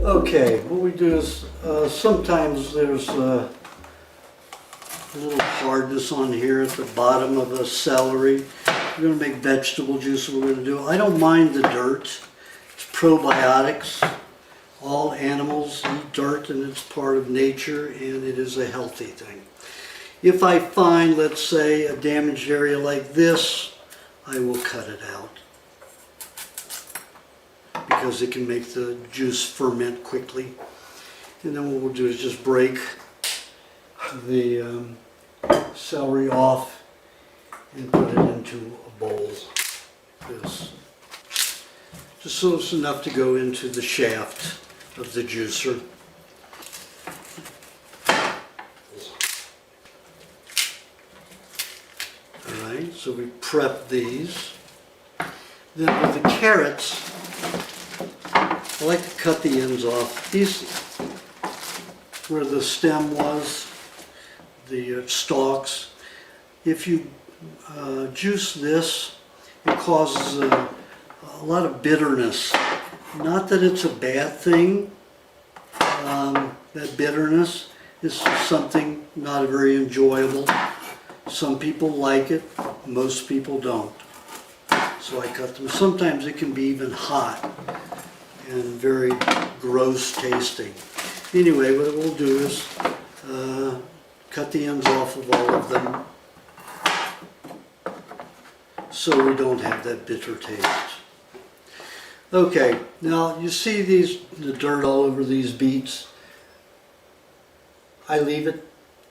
Okay, what we do is sometimes there's a little hardness on here at the bottom of a celery. We're going to make vegetable juice. We're going to do. I don't mind the dirt. It's probiotics. All animals eat dirt, and it's part of nature, and it is a healthy thing. If I find, let's say, a damaged area like this, I will cut it out, because it can make the juice ferment quickly. And then what we'll do is just break the celery off and put it into a bowl. This. Just so it's enough to go into the shaft of the juicer. Alright, so we prep these. Then with the carrots, I like to cut the ends off. These, where the stem was, the stalks, if you juice this, it causes a lot of bitterness. Not that it's a bad thing. That bitterness is something not very enjoyable. Some people like it, most people don't. So I cut them. Sometimes it can be even hot and very gross tasting. Anyway, what we'll do is cut the ends off of all of them so we don't have that bitter taste. Okay, now you see the dirt all over these beets. I leave it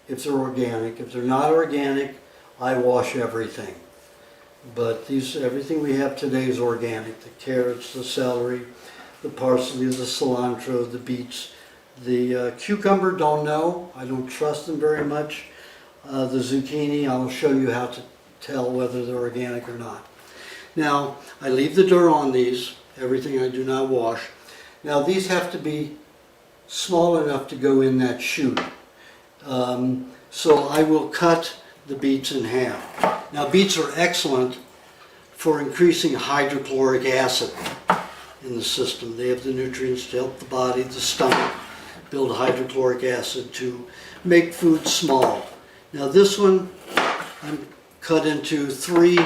if they're organic. If they're not organic, I wash everything. But everything we have today is organic. The carrots, the celery, the parsley, the cilantro, the beets. The cucumber, don't know. I don't trust them very much. The zucchini, I'll show you how to tell whether they're organic or not. Now, I leave the dirt on these. Everything I do not wash. Now, these have to be small enough to go in that chute. So I will cut the beets in half. Now, beets are excellent for increasing hydrochloric acid in the system. They have the nutrients to help the body, the stomach, build hydrochloric acid to make food small. Now this one I'm cut into 3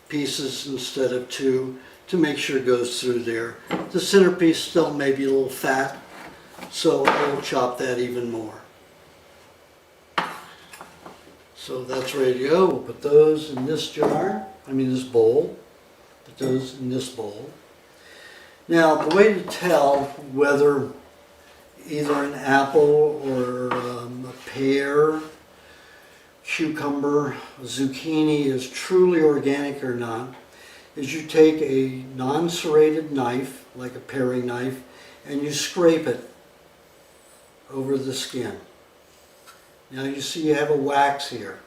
pieces instead of 2 to make sure it goes through there. The centerpiece still may be a little fat, so I will chop that even more. So that's ready to go. We'll put those in this jar, this bowl. Put those in this bowl. Now the way to tell whether either an apple or a pear, cucumber, zucchini is truly organic or not is you take a non-serrated knife, like a paring knife, and you scrape it over the skin. Now you see you have a wax here.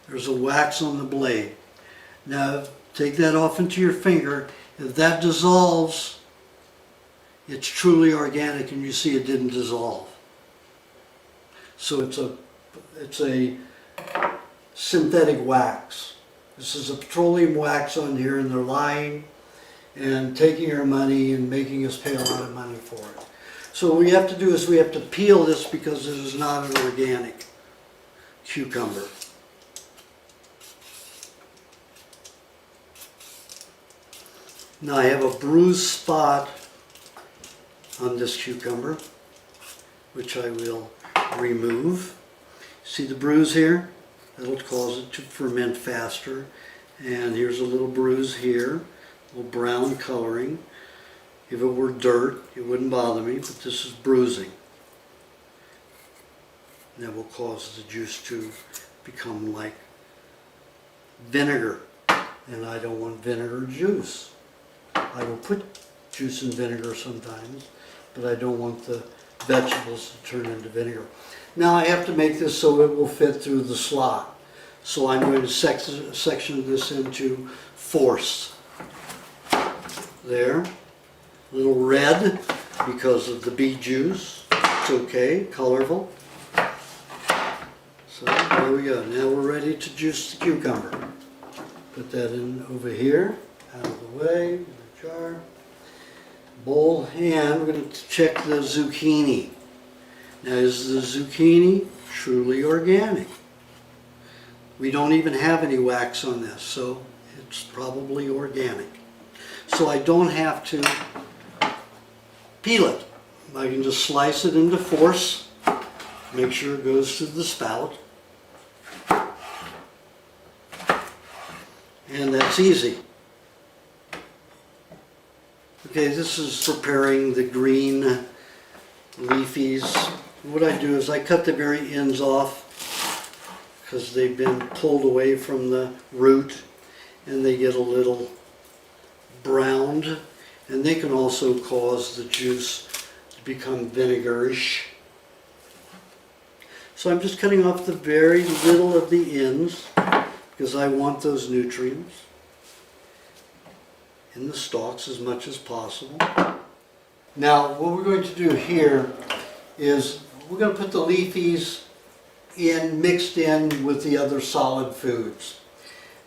There's a wax on the blade. Now take that off into your finger. If that dissolves, it's truly organic, and you see it didn't dissolve. So it's a synthetic wax. This is a petroleum wax on here, and they're lying and taking our money and making us pay a lot of money for it. So what we have to do is we have to peel this because it is not an organic cucumber. Now I have a bruised spot on this cucumber, which I will remove. See the bruise here? That'll cause it to ferment faster. And here's a little bruise here, a little brown coloring. If it were dirt, it wouldn't bother me, but this is bruising. And that will cause the juice to become like vinegar. And I don't want vinegar juice. I will put juice in vinegar sometimes, but I don't want the vegetables to turn into vinegar. Now I have to make this so it will fit through the slot. So I'm going to section this into fourths. There. A little red because of the beet juice. It's okay, colorful. So there we go. Now we're ready to juice the cucumber. Put that in over here, out of the away, in the jar. Bowl, and we're going to check the zucchini. Now, is the zucchini truly organic? We don't even have any wax on this, so it's probably organic. So I don't have to peel it. I can just slice it into fourths, make sure it goes to the spout, and that's easy. Okay, this is preparing the green leafies. What I do is I cut the very ends off because they've been pulled away from the root and they get a little browned, and they can also cause the juice to become vinegarish. So I'm just cutting off the very little of the ends because I want those nutrients in the stalks as much as possible. Now what we're going to do here is we're going to put the leafies in, mixed in with the other solid foods.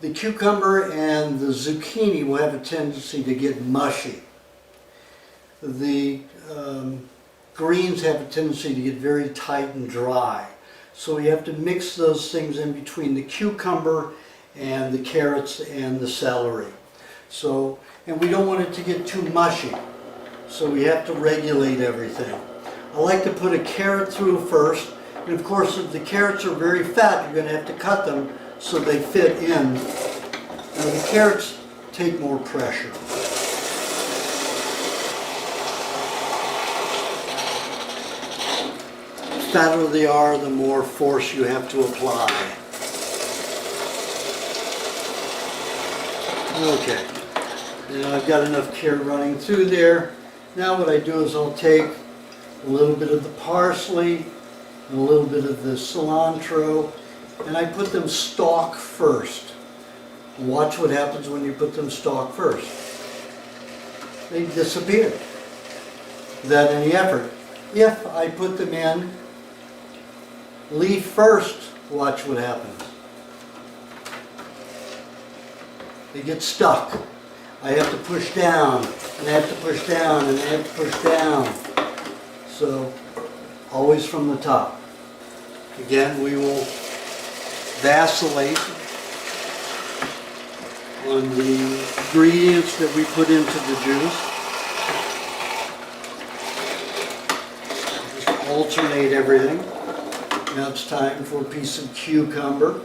The cucumber and the zucchini will have a tendency to get mushy. The greens have a tendency to get very tight and dry. So we have to mix those things in between the cucumber and the carrots and the celery. So, and we don't want it to get too mushy. So we have to regulate everything. I like to put a carrot through first. And of course, if the carrots are very fat, you're going to have to cut them so they fit in. Now the carrots take more pressure. The fatter they are, the more force you have to apply. Okay, now I've got enough carrot running through there. Now what I do is I'll take a little bit of the parsley and a little bit of the cilantro, and I put them stalk first. Watch what happens when you put them stalk first. They disappear without any effort. If I put them in leaf first, watch what happens. They get stuck. I have to push down, and I have to push down, and I have to push down. So, always from the top. Again, we will vacillate on the ingredients that we put into the juice. Just alternate everything. Now it's time for a piece of cucumber.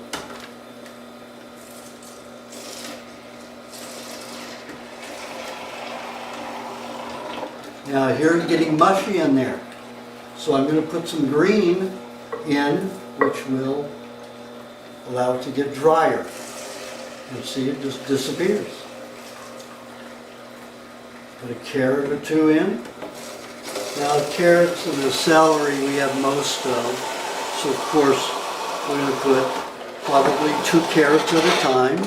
Now here it's getting mushy in there. So I'm going to put some green in, which will allow it to get drier. And see, it just disappears. Put a carrot or two in. Now the carrots and the celery we have most of. So of course we're going to put probably 2 carrots at a time.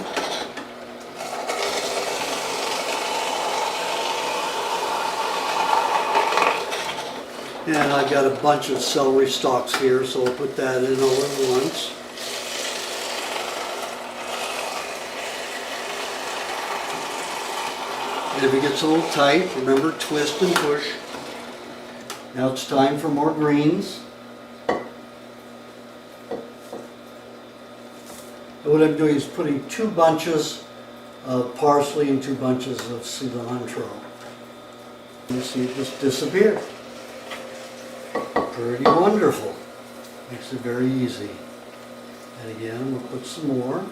And I've got a bunch of celery stalks here, so I'll put that in all at once. And if it gets a little tight, remember, twist and push. Now it's time for more greens. And what I'm doing is putting 2 bunches of parsley and 2 bunches of cilantro. You see it just disappeared. Pretty wonderful. Makes it very easy. And again, we'll put some more.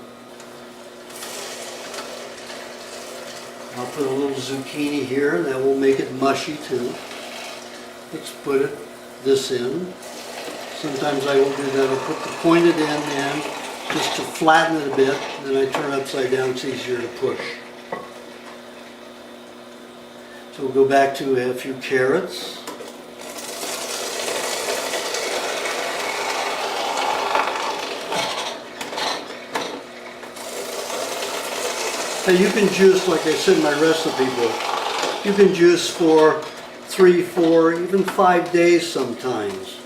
I'll put a little zucchini here, and that will make it mushy too. Let's put this in. Sometimes I will do that. I'll put the pointed end in just to flatten it a bit. Then I turn it upside down. It's easier to push. So we'll go back to a few carrots. Now you can juice, like I said in my recipe book, you can juice for 3, 4, even 5 days sometimes.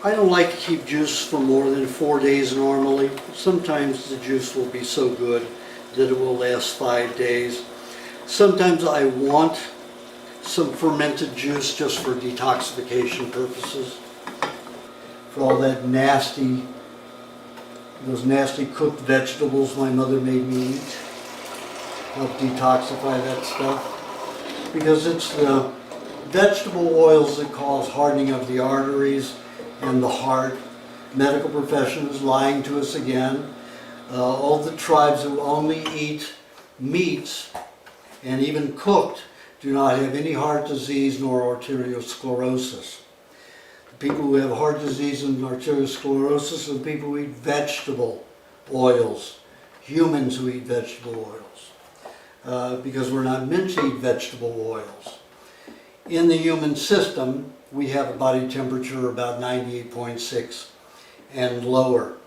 I don't like to keep juice for more than 4 days normally. Sometimes the juice will be so good that it will last 5 days. Sometimes I want some fermented juice just for detoxification purposes. For all that nasty, those nasty cooked vegetables my mother made me eat. Help detoxify that stuff. Because it's the vegetable oils that cause hardening of the arteries and the heart. Medical profession is lying to us again. All the tribes who only eat meats and even cooked do not have any heart disease nor arteriosclerosis. The people who have heart disease and arteriosclerosis are the people who eat vegetable oils, humans who eat vegetable oils, because we're not meant to eat vegetable oils. In the human system, we have a body temperature about 98.6 and lower.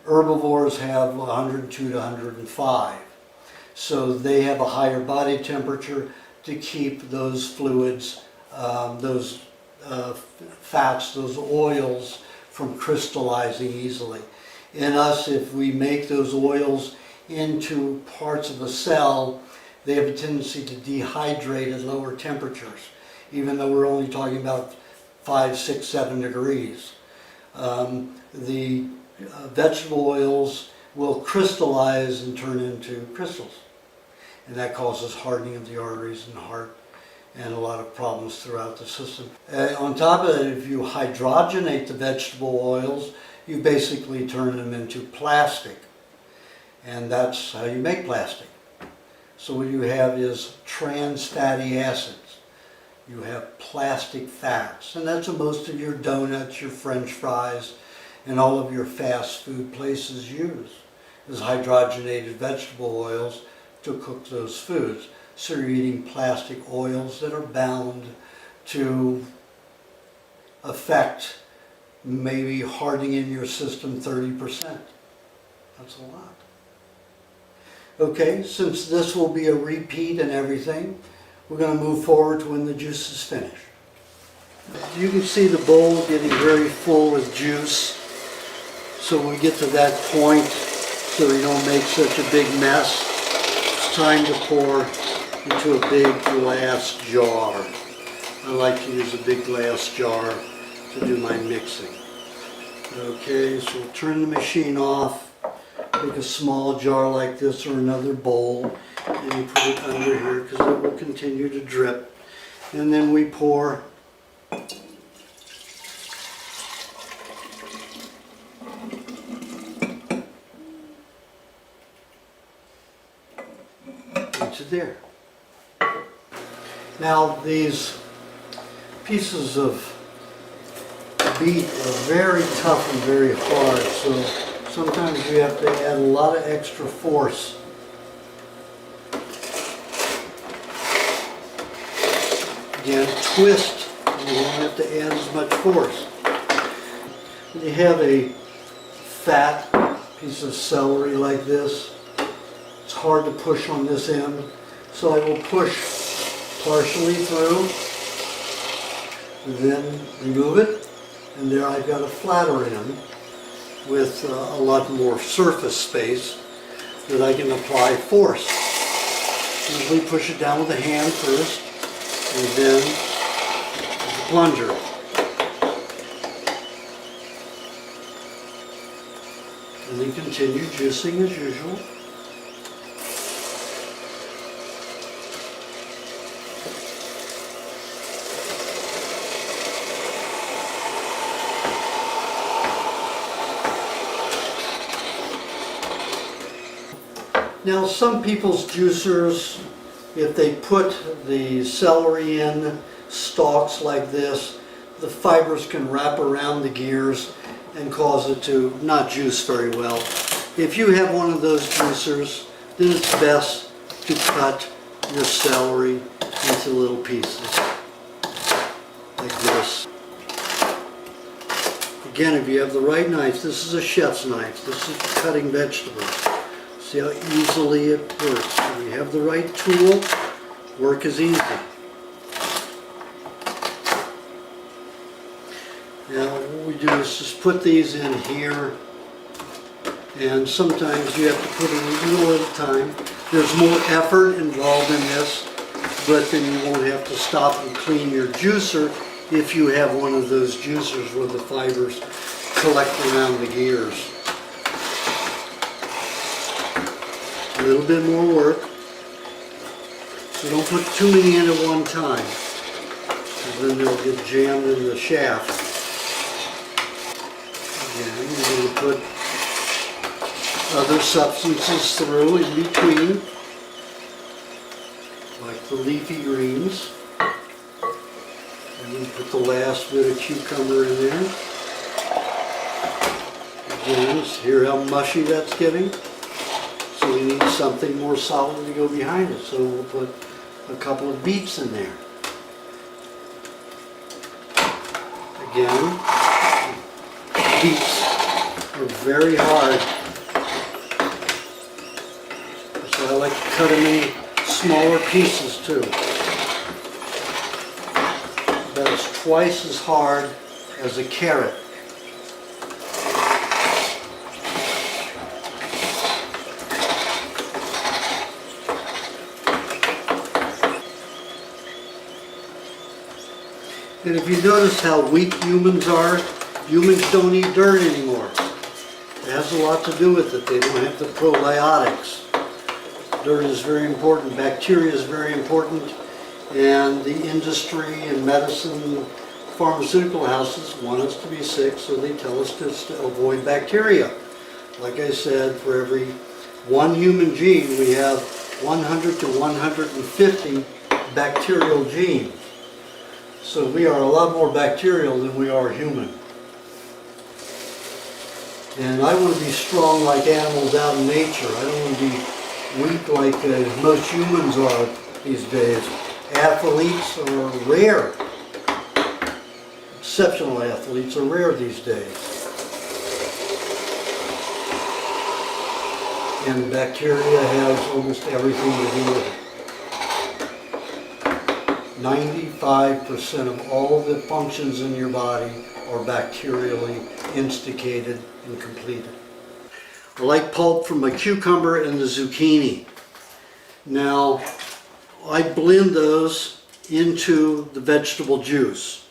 Herbivores have 102 to 105. So they have a higher body temperature to keep those fluids, those fats, those oils from crystallizing easily. In us, if we make those oils into parts of a cell, they have a tendency to dehydrate at lower temperatures, even though we're only talking about 5, 6, 7 degrees. The vegetable oils will crystallize and turn into crystals. And that causes hardening of the arteries and heart and a lot of problems throughout the system. On top of that, if you hydrogenate the vegetable oils, you basically turn them into plastic. And that's how you make plastic. So what you have is trans fatty acids. You have plastic fats. And that's what most of your donuts, your French fries, and all of your fast food places use, is hydrogenated vegetable oils to cook those foods. So you're eating plastic oils that are bound to affect maybe hardening in your system 30%. That's a lot. Okay, since this will be a repeat and everything, we're going to move forward to when the juice is finished. You can see the bowl getting very full with juice. So when we get to that point, so we don't make such a big mess, it's time to pour into a big glass jar. I like to use a big glass jar to do my mixing. Okay, so we'll turn the machine off, take a small jar like this or another bowl, and you put it under here because it will continue to drip. And then we pour into there. Now these pieces of beet are very tough and very hard, so sometimes you have to add a lot of extra force. Again, twist, and you won't have to add as much force. When you have a fat piece of celery like this, it's hard to push on this end, so I will push partially through, then remove it, and there I've got a flatter end with a lot more surface space that I can apply force. Usually push it down with the hand first, and then the plunger. And then continue juicing as usual. Now some people's juicers, if they put the celery in stalks like this, the fibers can wrap around the gears and cause it to not juice very well. If you have one of those juicers, then it's best to cut your celery into little pieces, like this. Again, if you have the right knife, this is a chef's knife, this is for cutting vegetables. See how easily it works. If you have the right tool, work is easy. Now what we do is just put these in here, and sometimes you have to put them a little at a time. There's more effort involved in this, but then you won't have to stop and clean your juicer if you have one of those juicers where the fibers collect around the gears. A little bit more work, so don't put too many in at one time, because then they'll get jammed in the shaft. Again, you're going to put other substances through in between, like the leafy greens. And then put the last bit of cucumber in there. Again, hear how mushy that's getting? So we need something more solid to go behind it. So we'll put a couple of beets in there. Again, beets are very hard. So I like to cut them in smaller pieces too. That is twice as hard as a carrot. And if you notice how weak humans are, humans don't eat dirt anymore. It has a lot to do with it. They don't have the probiotics. Dirt is very important. Bacteria is very important. And the industry and medicine, pharmaceutical houses want us to be sick, so they tell us to avoid bacteria. Like I said, for every one human gene, we have 100 to 150 bacterial genes. So we are a lot more bacterial than we are human. And I want to be strong like animals out in nature. I don't want to be weak like most humans are these days. Athletes are rare. Exceptional athletes are rare these days. And bacteria has almost everything to do with it. 95% of all the functions in your body are bacterially instigated and completed. I like pulp from a cucumber and the zucchini. Now, I blend those into the vegetable juice.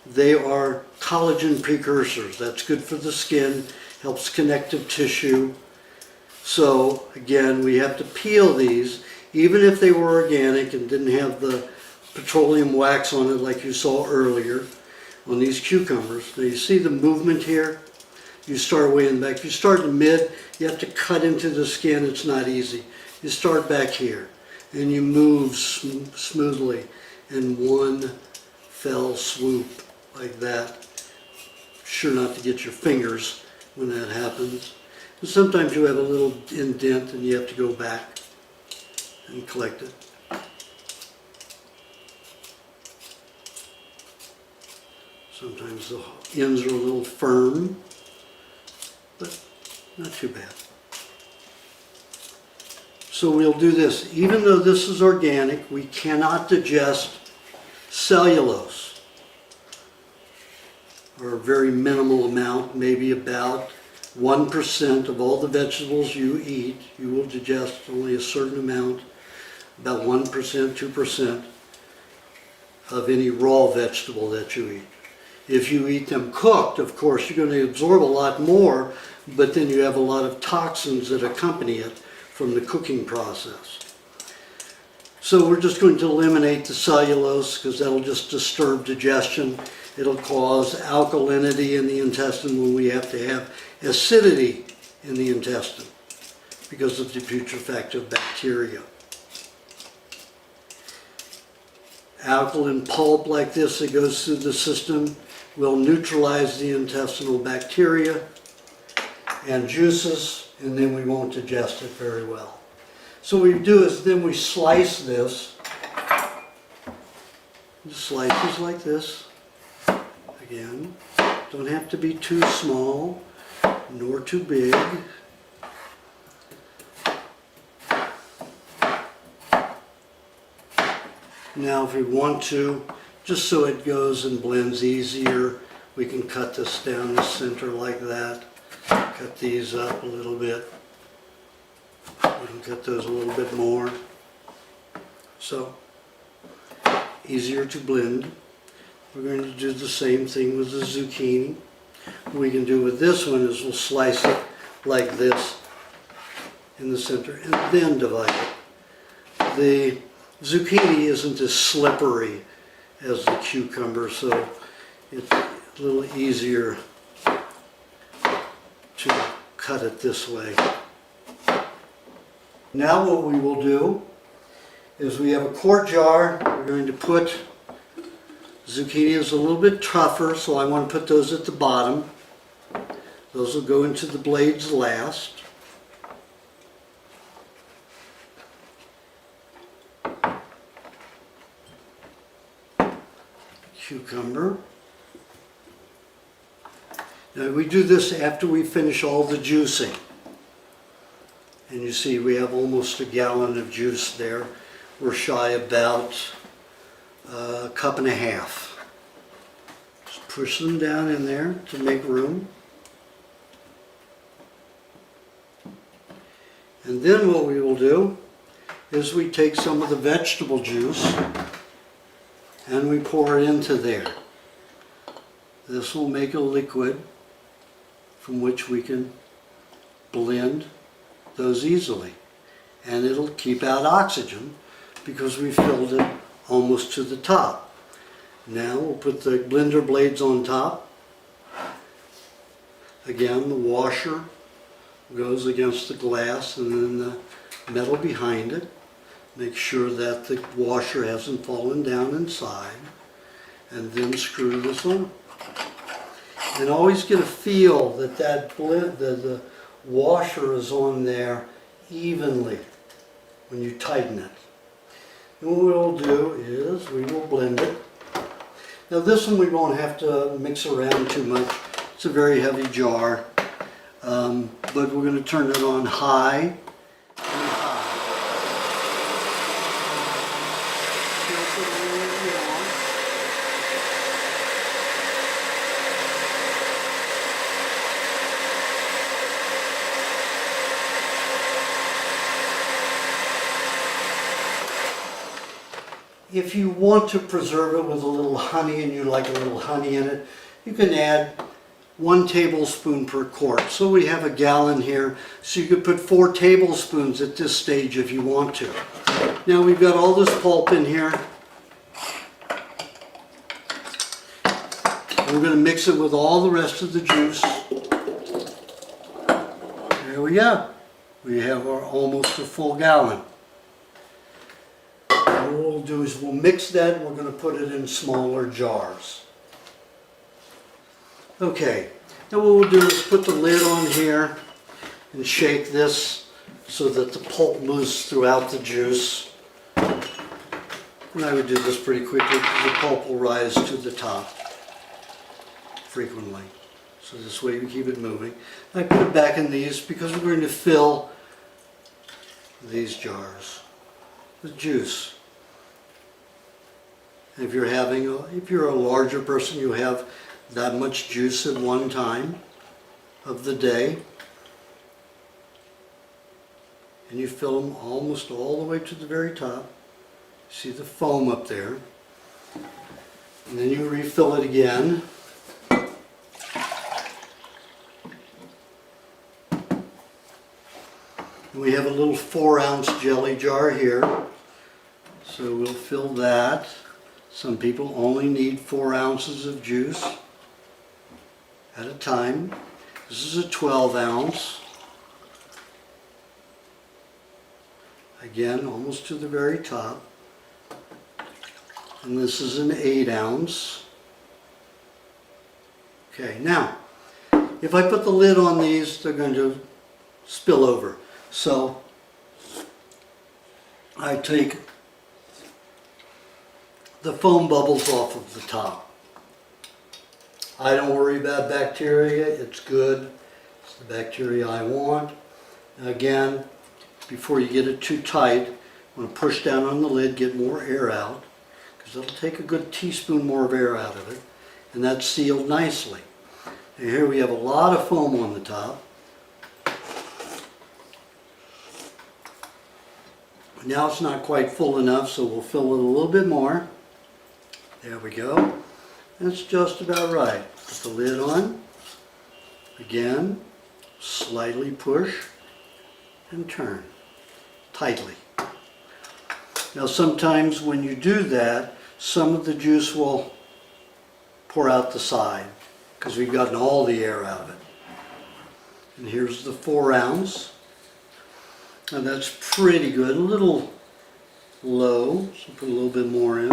They are collagen precursors. That's good for the skin, helps connective tissue. So, again, we have to peel these. Even if they were organic and didn't have the petroleum wax on it like you saw earlier on these cucumbers. Now you see the movement here? You start way in the back. You start in the mid, you have to cut into the skin. It's not easy. You start back here and you move smoothly in one fell swoop like that. Sure not to get your fingers when that happens. And sometimes you have a little indent and you have to go back and collect it. Sometimes the ends are a little firm, but not too bad. So we'll do this. Even though this is organic, we cannot digest cellulose, or a very minimal amount, maybe about 1% of all the vegetables you eat. You will digest only a certain amount, about 1%, 2% of any raw vegetable that you eat. If you eat them cooked, of course, you're going to absorb a lot more, but then you have a lot of toxins that accompany it from the cooking process. So we're just going to eliminate the cellulose because that'll just disturb digestion. It'll cause alkalinity in the intestine when we have to have acidity in the intestine because of the putrefactive bacteria. Alkaline pulp like this that goes through the system will neutralize the intestinal bacteria and juices, and then we won't digest it very well. So what we do is then we slice this, slices like this. Again, don't have to be too small nor too big. Now if we want to, just so it goes and blends easier, we can cut this down the center like that. Cut these up a little bit. We Cut those a little bit more. So, easier to blend. We're going to do the same thing with the zucchini. What we can do with this one is we'll slice it like this in the center and then divide it. The zucchini isn't as slippery as the cucumber, so it's a little easier to cut it this way. Now what we will do is we have a quart jar. We're going to put zucchini is a little bit tougher, so I want to put those at the bottom. Those will go into the blades last. Cucumber. Now we do this after we finish all the juicing. And you see we have almost a gallon of juice there. We're shy about a cup and a half. Just push them down in there to make room. And then what we will do is we take some of the vegetable juice and we pour it into there. This will make a liquid from which we can blend those easily. And it'll keep out oxygen because we filled it almost to the top. Now we'll put the blender blades on top. Again, the washer goes against the glass and then the metal behind it. Make sure that the washer hasn't fallen down inside, and then screw this on. And always get a feel that the washer is on there evenly when you tighten it. And what we'll do is we will blend it. Now this one we won't have to mix around too much. It's a very heavy jar, but we're going to turn it on high. If you want to preserve it with a little honey and you like a little honey in it, you can add 1 tablespoon per quart. So we have a gallon here, so you could put 4 tablespoons at this stage if you want to. Now we've got all this pulp in here. We're going to mix it with all the rest of the juice. There we go. We have our almost a full gallon. What we'll do is we'll mix that and we're going to put it in smaller jars. Okay, now what we'll do is put the lid on here and shake this so that the pulp moves throughout the juice. And I would do this pretty quickly because the pulp will rise to the top frequently. So this way we keep it moving. I put it back in these because we're going to fill these jars with juice. If you're a larger person, you have that much juice at one time of the day, and you fill them almost all the way to the very top. See the foam up there, and then you refill it again. And we have a little 4-ounce jelly jar here, so we'll fill that. Some people only need 4 ounces of juice at a time. This is a 12-ounce. Again, almost to the very top. And this is an 8-ounce. Okay, now, if I put the lid on these, they're going to spill over. So, I take the foam bubbles off of the top. I don't worry about bacteria, it's good. It's the bacteria I want. Again, before you get it too tight, I'm going to push down on the lid, get more air out, because it'll take a good teaspoon more of air out of it, and that's sealed nicely. And here we have a lot of foam on the top. Now it's not quite full enough, so we'll fill it a little bit more. There we go. That's just about right. Put the lid on. Again, slightly push and turn tightly. Now sometimes when you do that, some of the juice will pour out the side because we've gotten all the air out of it. And here's the 4 ounce. And that's pretty good. A little low, so put a little bit more in.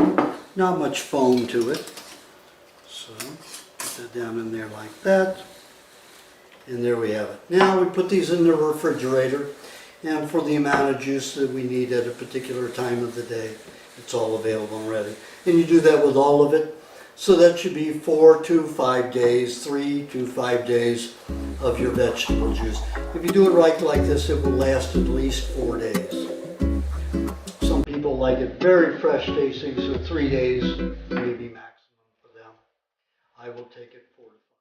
Not much foam to it. So put that down in there like that. And there we have it. Now we put these in the refrigerator, and for the amount of juice that we need at a particular time of the day, it's all available and ready. And you do that with all of it. So that should be 4 to 5 days, 3 to 5 days of your vegetable juice. If you do it right like this, it will last at least 4 days. Some people like it very fresh tasting, so 3 days may be maximum for them. I will take it 4 to 5.